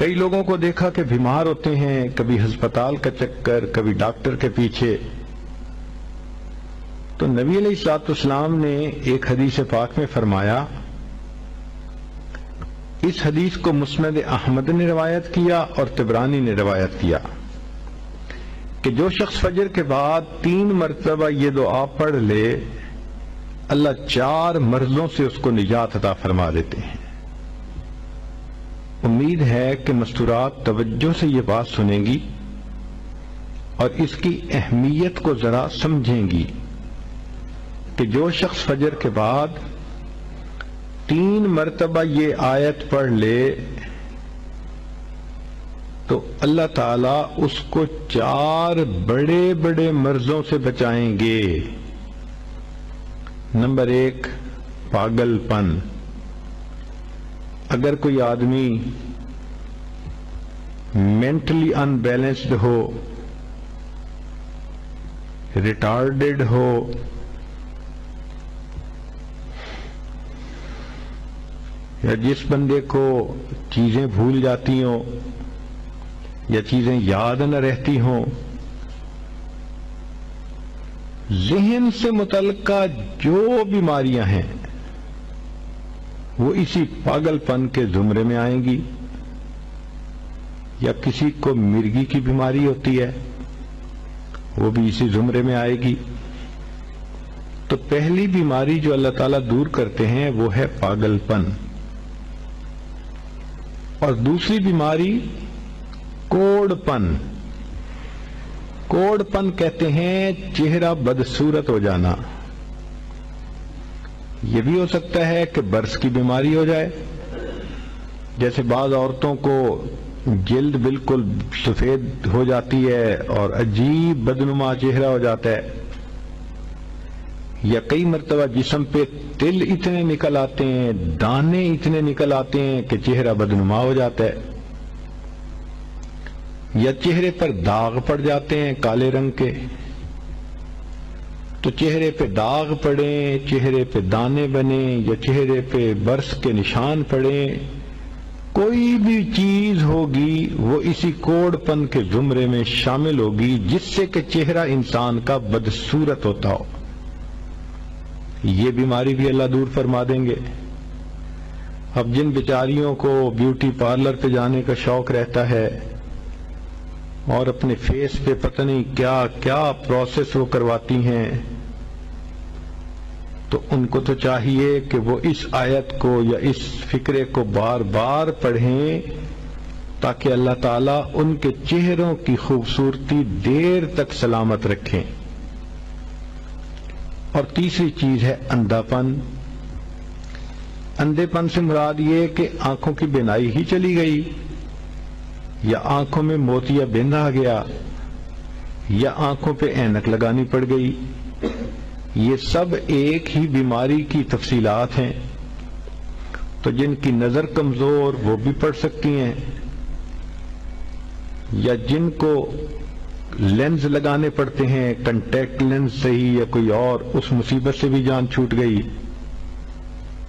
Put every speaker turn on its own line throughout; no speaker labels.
کئی لوگوں کو دیکھا کہ بیمار ہوتے ہیں، کبھی ہسپتال کا چکر، کبھی ڈاکٹر کے پیچھے. تو نبی علیہ الصلوۃ والسلام نے ایک حدیث پاک میں فرمایا، اس حدیث کو مسند احمد نے روایت کیا اور طبرانی نے روایت کیا کہ جو شخص فجر کے بعد 3 مرتبہ یہ دعا پڑھ لے، اللہ 4 مرضوں سے اس کو نجات عطا فرما دیتے ہیں. امید ہے کہ مستورات توجہ سے یہ بات سنیں گی اور اس کی اہمیت کو ذرا سمجھیں گی کہ جو شخص فجر کے بعد 3 مرتبہ یہ آیت پڑھ لے تو اللہ تعالیٰ اس کو 4 بڑے بڑے مرضوں سے بچائیں گے. نمبر 1، پاگل پن. اگر کوئی آدمی مینٹلی ان بیلنسڈ ہو، ریٹارڈڈ ہو، یا جس بندے کو چیزیں بھول جاتی ہوں یا چیزیں یاد نہ رہتی ہوں، ذہن سے متعلقہ جو بیماریاں ہیں وہ اسی پاگل پن کے زمرے میں آئیں گی. یا کسی کو مرگی کی بیماری ہوتی ہے، وہ بھی اسی زمرے میں آئے گی. تو پہلی بیماری جو اللہ تعالیٰ دور کرتے ہیں وہ ہے پاگل پن. اور دوسری بیماری کوڑ پن. کوڑ پن کہتے ہیں چہرہ بدصورت ہو جانا. یہ بھی ہو سکتا ہے کہ برس کی بیماری ہو جائے، جیسے بعض عورتوں کو جلد بالکل سفید ہو جاتی ہے اور عجیب بدنما چہرہ ہو جاتا ہے. یا کئی مرتبہ جسم پہ تل اتنے نکل آتے ہیں، دانے اتنے نکل آتے ہیں کہ چہرہ بدنما ہو جاتا ہے. یا چہرے پر داغ پڑ جاتے ہیں کالے رنگ کے. تو چہرے پہ داغ پڑیں، چہرے پہ دانے بنیں، یا چہرے پہ برس کے نشان پڑیں، کوئی بھی چیز ہوگی وہ اسی کوڑ پن کے زمرے میں شامل ہوگی جس سے کہ چہرہ انسان کا بدصورت ہوتا ہو. یہ بیماری بھی اللہ دور فرما دیں گے. اب جن بیچاریوں کو بیوٹی پارلر پہ جانے کا شوق رہتا ہے اور اپنے فیس پہ پتہ نہیں کیا کیا پروسیس وہ کرواتی ہیں، تو ان کو تو چاہیے کہ وہ اس آیت کو یا اس فکرے کو بار بار پڑھیں تاکہ اللہ تعالیٰ ان کے چہروں کی خوبصورتی دیر تک سلامت رکھیں. اور تیسری چیز ہے اندھا پن. اندھے پن سے مراد یہ کہ آنکھوں کی بینائی ہی چلی گئی، یا آنکھوں میں موتیا بند آ گیا، یا آنکھوں پہ اینک لگانی پڑ گئی. یہ سب ایک ہی بیماری کی تفصیلات ہیں. تو جن کی نظر کمزور وہ بھی پڑھ سکتی ہیں، یا جن کو لینز لگانے پڑتے ہیں، کنٹیکٹ لینز صحیح یا کوئی اور، اس مصیبت سے بھی جان چھوٹ گئی.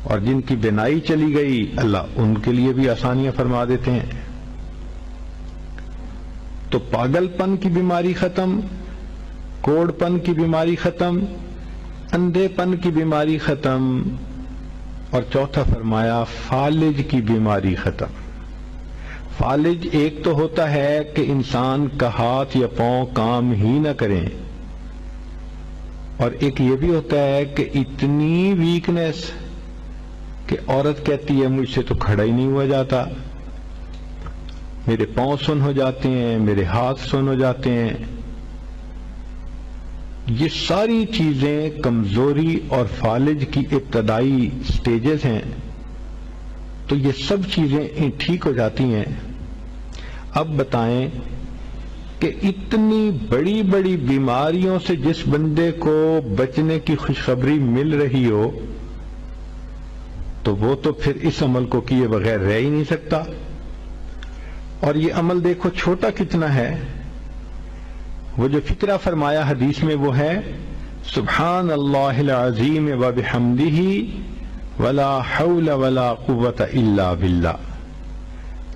اور جن کی بینائی چلی گئی اللہ ان کے لیے بھی آسانیاں فرما دیتے ہیں. تو پاگل پن کی بیماری ختم، کوڑ پن کی بیماری ختم، اندھے پن کی بیماری ختم، اور چوتھا فرمایا فالج کی بیماری ختم. فالج ایک تو ہوتا ہے کہ انسان کا ہاتھ یا پاؤں کام ہی نہ کریں، اور ایک یہ بھی ہوتا ہے کہ اتنی ویکنس کہ عورت کہتی ہے مجھ سے تو کھڑا ہی نہیں ہوا جاتا، میرے پاؤں سن ہو جاتے ہیں، میرے ہاتھ سن ہو جاتے ہیں. یہ ساری چیزیں کمزوری اور فالج کی ابتدائی سٹیجز ہیں. تو یہ سب چیزیں ٹھیک ہو جاتی ہیں. اب بتائیں کہ اتنی بڑی بڑی بیماریوں سے جس بندے کو بچنے کی خوشخبری مل رہی ہو تو وہ تو پھر اس عمل کو کیے بغیر رہ ہی نہیں سکتا. اور یہ عمل دیکھو چھوٹا کتنا ہے. وہ جو فکرہ فرمایا حدیث میں وہ ہے سبحان اللہ العظیم وبحمدہ ولا حول ولا قوة الا باللہ.